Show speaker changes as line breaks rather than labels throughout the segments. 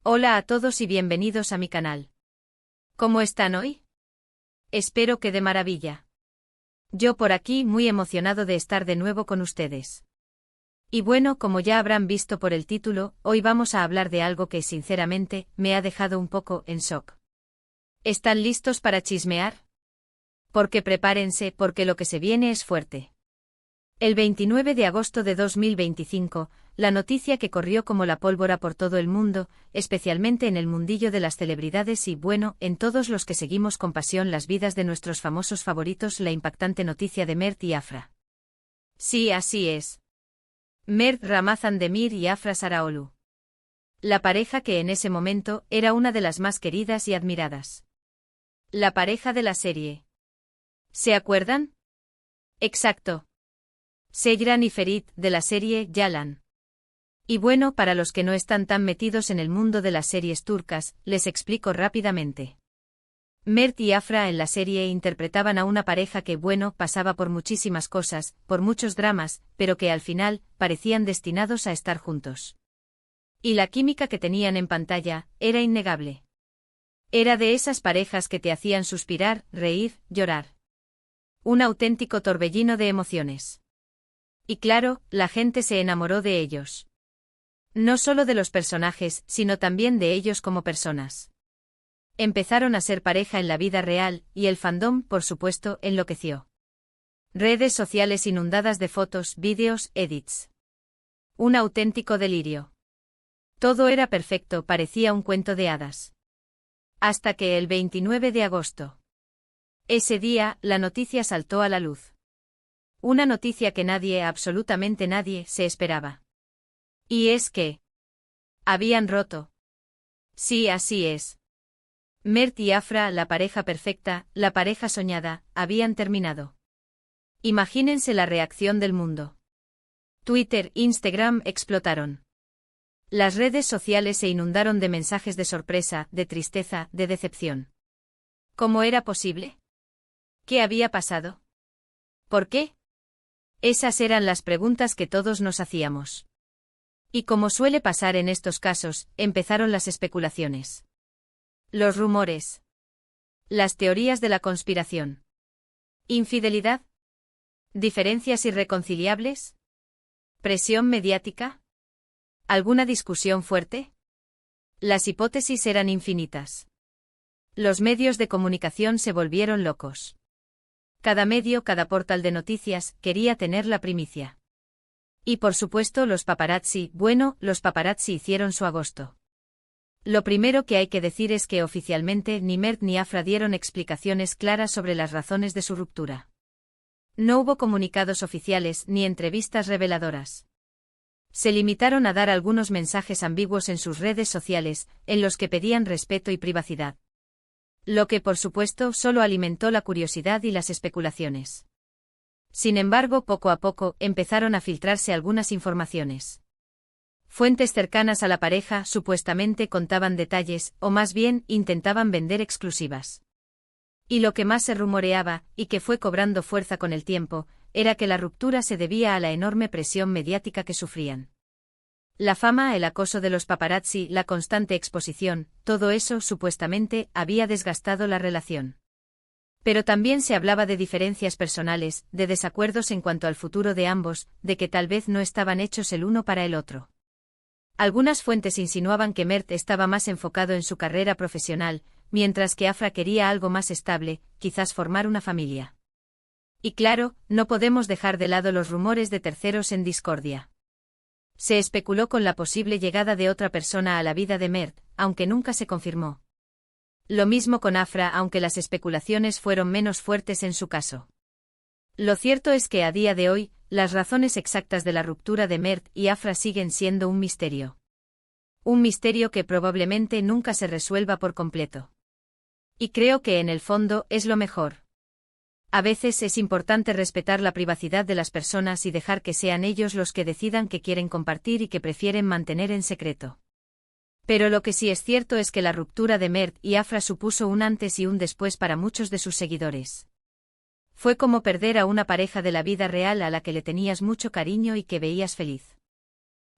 Hola a todos y bienvenidos a mi canal. ¿Cómo están hoy? Espero que de maravilla. Yo por aquí muy emocionado de estar de nuevo con ustedes. Y bueno, como ya habrán visto por el título, hoy vamos a hablar de algo que sinceramente me ha dejado un poco en shock. ¿Están listos para chismear? Porque prepárense porque lo que se viene es fuerte. El 29 de agosto de 2025, la noticia que corrió como la pólvora por todo el mundo, especialmente en el mundillo de las celebridades y, bueno, en todos los que seguimos con pasión las vidas de nuestros famosos favoritos, la impactante noticia de Mert y Afra. Sí, así es. Mert Ramazan Demir y Afra Saraolu. La pareja que en ese momento era una de las más queridas y admiradas. La pareja de la serie. ¿Se acuerdan? Exacto. Seyran y Ferit, de la serie Yalan. Y bueno, para los que no están tan metidos en el mundo de las series turcas, les explico rápidamente. Mert y Afra en la serie interpretaban a una pareja que, bueno, pasaba por muchísimas cosas, por muchos dramas, pero que al final, parecían destinados a estar juntos. Y la química que tenían en pantalla, era innegable. Era de esas parejas que te hacían suspirar, reír, llorar. Un auténtico torbellino de emociones. Y claro, la gente se enamoró de ellos. No solo de los personajes, sino también de ellos como personas. Empezaron a ser pareja en la vida real, y el fandom, por supuesto, enloqueció. Redes sociales inundadas de fotos, vídeos, edits. Un auténtico delirio. Todo era perfecto, parecía un cuento de hadas. Hasta que el 29 de agosto. Ese día, la noticia saltó a la luz. Una noticia que nadie, absolutamente nadie, se esperaba. Y es que habían roto. Sí, así es. Mert y Afra, la pareja perfecta, la pareja soñada, habían terminado. Imagínense la reacción del mundo. Twitter, Instagram explotaron. Las redes sociales se inundaron de mensajes de sorpresa, de tristeza, de decepción. ¿Cómo era posible? ¿Qué había pasado? ¿Por qué? Esas eran las preguntas que todos nos hacíamos. Y como suele pasar en estos casos, empezaron las especulaciones. Los rumores. Las teorías de la conspiración. ¿Infidelidad? ¿Diferencias irreconciliables? ¿Presión mediática? ¿Alguna discusión fuerte? Las hipótesis eran infinitas. Los medios de comunicación se volvieron locos. Cada medio, cada portal de noticias, quería tener la primicia. Y por supuesto los paparazzi, bueno, los paparazzi hicieron su agosto. Lo primero que hay que decir es que oficialmente ni Mert ni Afra dieron explicaciones claras sobre las razones de su ruptura. No hubo comunicados oficiales ni entrevistas reveladoras. Se limitaron a dar algunos mensajes ambiguos en sus redes sociales, en los que pedían respeto y privacidad. Lo que por supuesto solo alimentó la curiosidad y las especulaciones. Sin embargo, poco a poco empezaron a filtrarse algunas informaciones. Fuentes cercanas a la pareja supuestamente contaban detalles, o más bien, intentaban vender exclusivas. Y lo que más se rumoreaba, y que fue cobrando fuerza con el tiempo, era que la ruptura se debía a la enorme presión mediática que sufrían. La fama, el acoso de los paparazzi, la constante exposición, todo eso, supuestamente, había desgastado la relación. Pero también se hablaba de diferencias personales, de desacuerdos en cuanto al futuro de ambos, de que tal vez no estaban hechos el uno para el otro. Algunas fuentes insinuaban que Mert estaba más enfocado en su carrera profesional, mientras que Afra quería algo más estable, quizás formar una familia. Y claro, no podemos dejar de lado los rumores de terceros en discordia. Se especuló con la posible llegada de otra persona a la vida de Mert, aunque nunca se confirmó. Lo mismo con Afra, aunque las especulaciones fueron menos fuertes en su caso. Lo cierto es que a día de hoy, las razones exactas de la ruptura de Mert y Afra siguen siendo un misterio. Un misterio que probablemente nunca se resuelva por completo. Y creo que en el fondo es lo mejor. A veces es importante respetar la privacidad de las personas y dejar que sean ellos los que decidan qué quieren compartir y qué prefieren mantener en secreto. Pero lo que sí es cierto es que la ruptura de Mert y Afra supuso un antes y un después para muchos de sus seguidores. Fue como perder a una pareja de la vida real a la que le tenías mucho cariño y que veías feliz.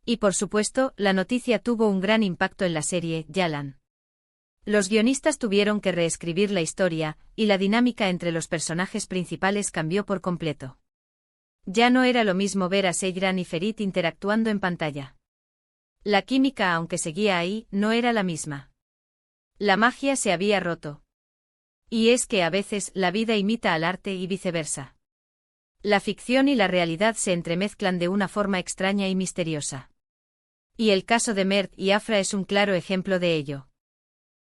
Y por supuesto, la noticia tuvo un gran impacto en la serie Yalan. Los guionistas tuvieron que reescribir la historia, y la dinámica entre los personajes principales cambió por completo. Ya no era lo mismo ver a Seyran y Ferit interactuando en pantalla. La química, aunque seguía ahí, no era la misma. La magia se había roto. Y es que a veces la vida imita al arte y viceversa. La ficción y la realidad se entremezclan de una forma extraña y misteriosa. Y el caso de Mert y Afra es un claro ejemplo de ello.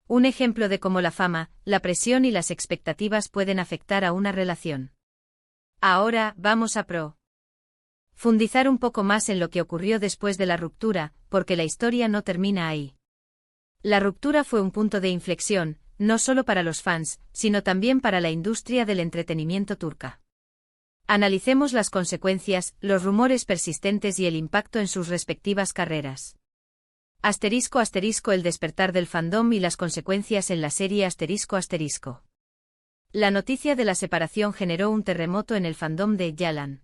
Un ejemplo de cómo la fama, la presión y las expectativas pueden afectar a una relación. Ahora, vamos a profundizar un poco más en lo que ocurrió después de la ruptura, porque la historia no termina ahí. La ruptura fue un punto de inflexión, no solo para los fans, sino también para la industria del entretenimiento turca. Analicemos las consecuencias, los rumores persistentes y el impacto en sus respectivas carreras. *** El despertar del fandom y las consecuencias en la serie ***. La noticia de la separación generó un terremoto en el fandom de Yalan.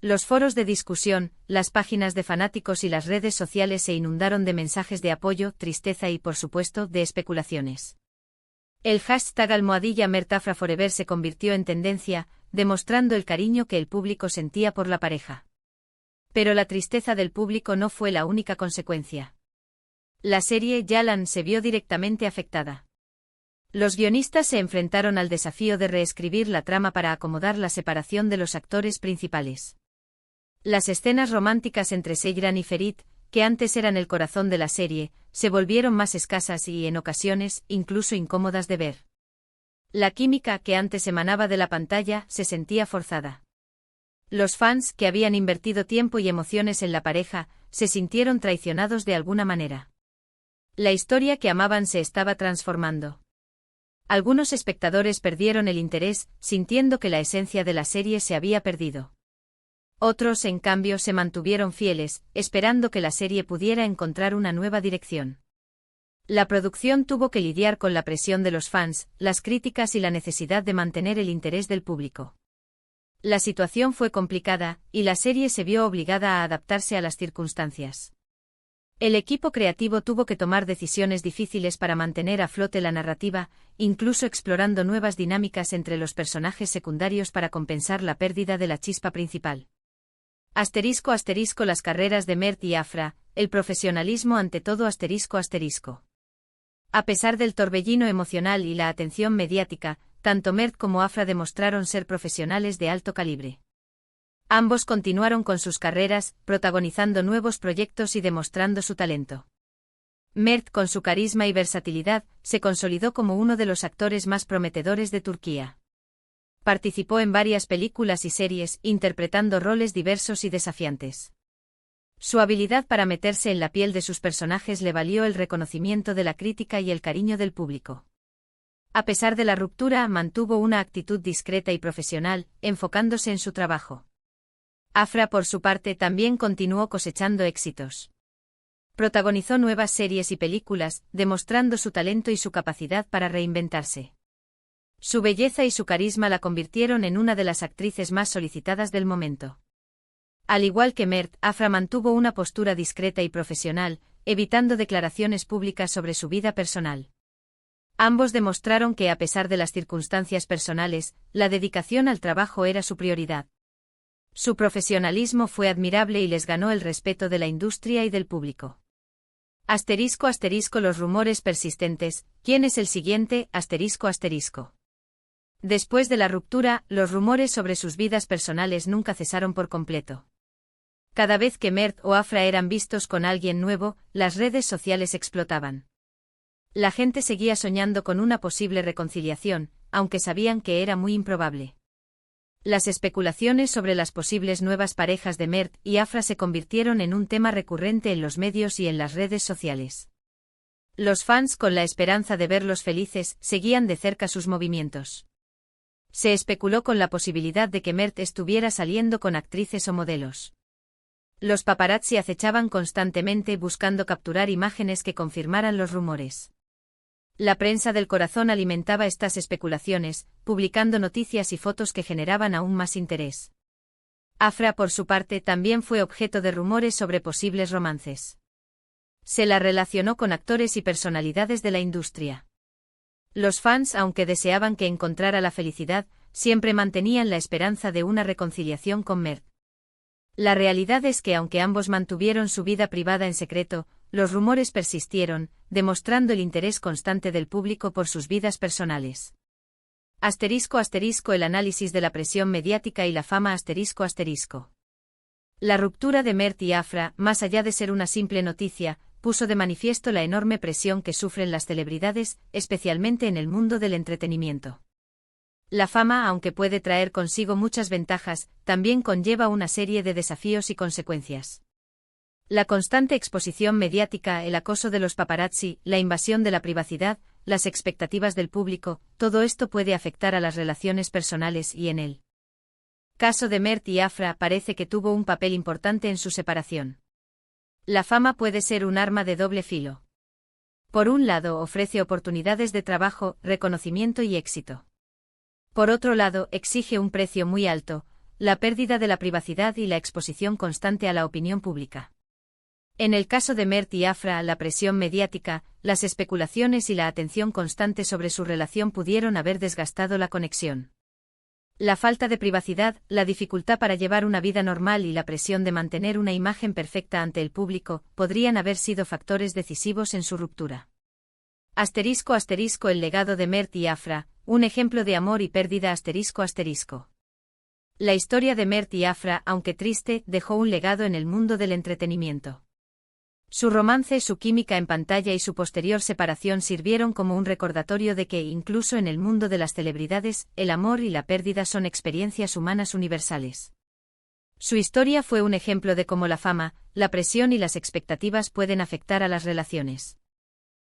Los foros de discusión, las páginas de fanáticos y las redes sociales se inundaron de mensajes de apoyo, tristeza y, por supuesto, de especulaciones. El hashtag #MertAfraForever se convirtió en tendencia, demostrando el cariño que el público sentía por la pareja. Pero la tristeza del público no fue la única consecuencia. La serie Yalan se vio directamente afectada. Los guionistas se enfrentaron al desafío de reescribir la trama para acomodar la separación de los actores principales. Las escenas románticas entre Seyran y Ferit, que antes eran el corazón de la serie, se volvieron más escasas y, en ocasiones, incluso incómodas de ver. La química que antes emanaba de la pantalla se sentía forzada. Los fans, que habían invertido tiempo y emociones en la pareja, se sintieron traicionados de alguna manera. La historia que amaban se estaba transformando. Algunos espectadores perdieron el interés, sintiendo que la esencia de la serie se había perdido. Otros, en cambio, se mantuvieron fieles, esperando que la serie pudiera encontrar una nueva dirección. La producción tuvo que lidiar con la presión de los fans, las críticas y la necesidad de mantener el interés del público. La situación fue complicada, y la serie se vio obligada a adaptarse a las circunstancias. El equipo creativo tuvo que tomar decisiones difíciles para mantener a flote la narrativa, incluso explorando nuevas dinámicas entre los personajes secundarios para compensar la pérdida de la chispa principal. *** Las carreras de Mert y Afra, el profesionalismo ante todo ***. A pesar del torbellino emocional y la atención mediática, tanto Mert como Afra demostraron ser profesionales de alto calibre. Ambos continuaron con sus carreras, protagonizando nuevos proyectos y demostrando su talento. Mert, con su carisma y versatilidad, se consolidó como uno de los actores más prometedores de Turquía. Participó en varias películas y series, interpretando roles diversos y desafiantes. Su habilidad para meterse en la piel de sus personajes le valió el reconocimiento de la crítica y el cariño del público. A pesar de la ruptura, mantuvo una actitud discreta y profesional, enfocándose en su trabajo. Afra, por su parte, también continuó cosechando éxitos. Protagonizó nuevas series y películas, demostrando su talento y su capacidad para reinventarse. Su belleza y su carisma la convirtieron en una de las actrices más solicitadas del momento. Al igual que Mert, Afra mantuvo una postura discreta y profesional, evitando declaraciones públicas sobre su vida personal. Ambos demostraron que, a pesar de las circunstancias personales, la dedicación al trabajo era su prioridad. Su profesionalismo fue admirable y les ganó el respeto de la industria y del público. *** Los rumores persistentes. ¿Quién es el siguiente? ***. Después de la ruptura, los rumores sobre sus vidas personales nunca cesaron por completo. Cada vez que Mert o Afra eran vistos con alguien nuevo, las redes sociales explotaban. La gente seguía soñando con una posible reconciliación, aunque sabían que era muy improbable. Las especulaciones sobre las posibles nuevas parejas de Mert y Afra se convirtieron en un tema recurrente en los medios y en las redes sociales. Los fans, con la esperanza de verlos felices, seguían de cerca sus movimientos. Se especuló con la posibilidad de que Mert estuviera saliendo con actrices o modelos. Los paparazzi acechaban constantemente buscando capturar imágenes que confirmaran los rumores. La prensa del corazón alimentaba estas especulaciones, publicando noticias y fotos que generaban aún más interés. Afra, por su parte, también fue objeto de rumores sobre posibles romances. Se la relacionó con actores y personalidades de la industria. Los fans, aunque deseaban que encontrara la felicidad, siempre mantenían la esperanza de una reconciliación con Mert. La realidad es que aunque ambos mantuvieron su vida privada en secreto, los rumores persistieron, demostrando el interés constante del público por sus vidas personales. *** El análisis de la presión mediática y la fama ***. La ruptura de Mert y Afra, más allá de ser una simple noticia, puso de manifiesto la enorme presión que sufren las celebridades, especialmente en el mundo del entretenimiento. La fama, aunque puede traer consigo muchas ventajas, también conlleva una serie de desafíos y consecuencias. La constante exposición mediática, el acoso de los paparazzi, la invasión de la privacidad, las expectativas del público, todo esto puede afectar a las relaciones personales y en el caso de Mert y Afra parece que tuvo un papel importante en su separación. La fama puede ser un arma de doble filo. Por un lado, ofrece oportunidades de trabajo, reconocimiento y éxito. Por otro lado, exige un precio muy alto, la pérdida de la privacidad y la exposición constante a la opinión pública. En el caso de Mert y Afra, la presión mediática, las especulaciones y la atención constante sobre su relación pudieron haber desgastado la conexión. La falta de privacidad, la dificultad para llevar una vida normal y la presión de mantener una imagen perfecta ante el público, podrían haber sido factores decisivos en su ruptura. *** El legado de Mert y Afra, un ejemplo de amor y pérdida ***. La historia de Mert y Afra, aunque triste, dejó un legado en el mundo del entretenimiento. Su romance, su química en pantalla y su posterior separación sirvieron como un recordatorio de que, incluso en el mundo de las celebridades, el amor y la pérdida son experiencias humanas universales. Su historia fue un ejemplo de cómo la fama, la presión y las expectativas pueden afectar a las relaciones.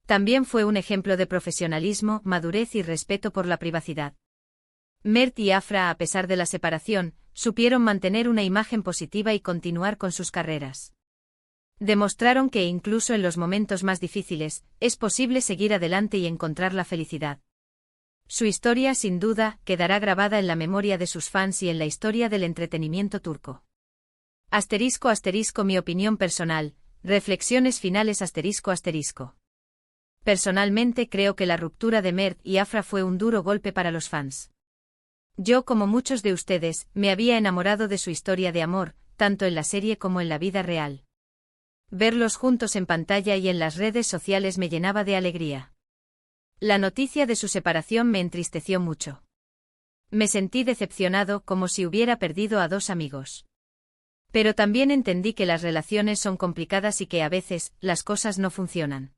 También fue un ejemplo de profesionalismo, madurez y respeto por la privacidad. Mert y Afra, a pesar de la separación, supieron mantener una imagen positiva y continuar con sus carreras. Demostraron que incluso en los momentos más difíciles, es posible seguir adelante y encontrar la felicidad. Su historia, sin duda, quedará grabada en la memoria de sus fans y en la historia del entretenimiento turco. *** Mi opinión personal, reflexiones finales ***. Personalmente creo que la ruptura de Mert y Afra fue un duro golpe para los fans. Yo, como muchos de ustedes, me había enamorado de su historia de amor, tanto en la serie como en la vida real. Verlos juntos en pantalla y en las redes sociales me llenaba de alegría. La noticia de su separación me entristeció mucho. Me sentí decepcionado, como si hubiera perdido a dos amigos. Pero también entendí que las relaciones son complicadas y que a veces, las cosas no funcionan.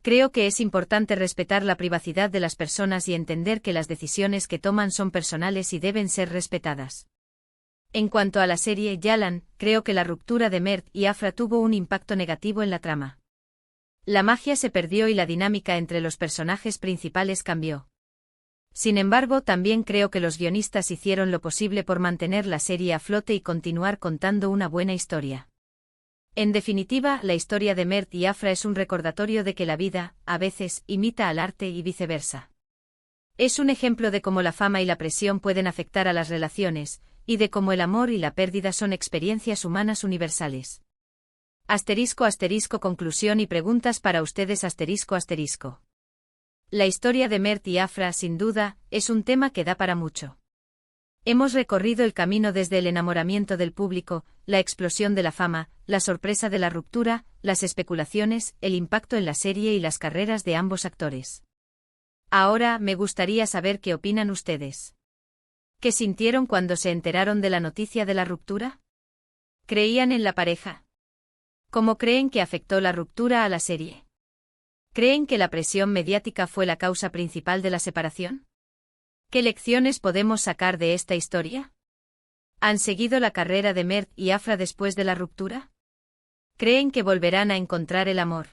Creo que es importante respetar la privacidad de las personas y entender que las decisiones que toman son personales y deben ser respetadas. En cuanto a la serie Yalan, creo que la ruptura de Mert y Afra tuvo un impacto negativo en la trama. La magia se perdió y la dinámica entre los personajes principales cambió. Sin embargo, también creo que los guionistas hicieron lo posible por mantener la serie a flote y continuar contando una buena historia. En definitiva, la historia de Mert y Afra es un recordatorio de que la vida, a veces, imita al arte y viceversa. Es un ejemplo de cómo la fama y la presión pueden afectar a las relaciones, y de cómo el amor y la pérdida son experiencias humanas universales. Conclusión y preguntas para ustedes ***. La historia de Mert y Afra, sin duda, es un tema que da para mucho. Hemos recorrido el camino desde el enamoramiento del público, la explosión de la fama, la sorpresa de la ruptura, las especulaciones, el impacto en la serie y las carreras de ambos actores. Ahora, me gustaría saber qué opinan ustedes. ¿Qué sintieron cuando se enteraron de la noticia de la ruptura? ¿Creían en la pareja? ¿Cómo creen que afectó la ruptura a la serie? ¿Creen que la presión mediática fue la causa principal de la separación? ¿Qué lecciones podemos sacar de esta historia? ¿Han seguido la carrera de Mert y Afra después de la ruptura? ¿Creen que volverán a encontrar el amor?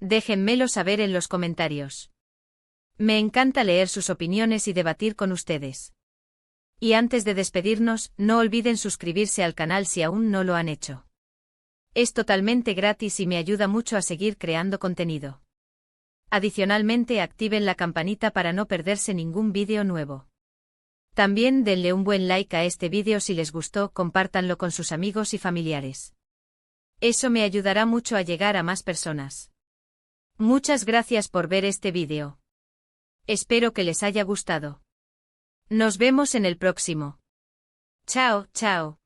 Déjenmelo saber en los comentarios. Me encanta leer sus opiniones y debatir con ustedes. Y antes de despedirnos, no olviden suscribirse al canal si aún no lo han hecho. Es totalmente gratis y me ayuda mucho a seguir creando contenido. Adicionalmente, activen la campanita para no perderse ningún vídeo nuevo. También denle un buen like a este vídeo si les gustó, compártanlo con sus amigos y familiares. Eso me ayudará mucho a llegar a más personas. Muchas gracias por ver este vídeo. Espero que les haya gustado. Nos vemos en el próximo. Chao, chao.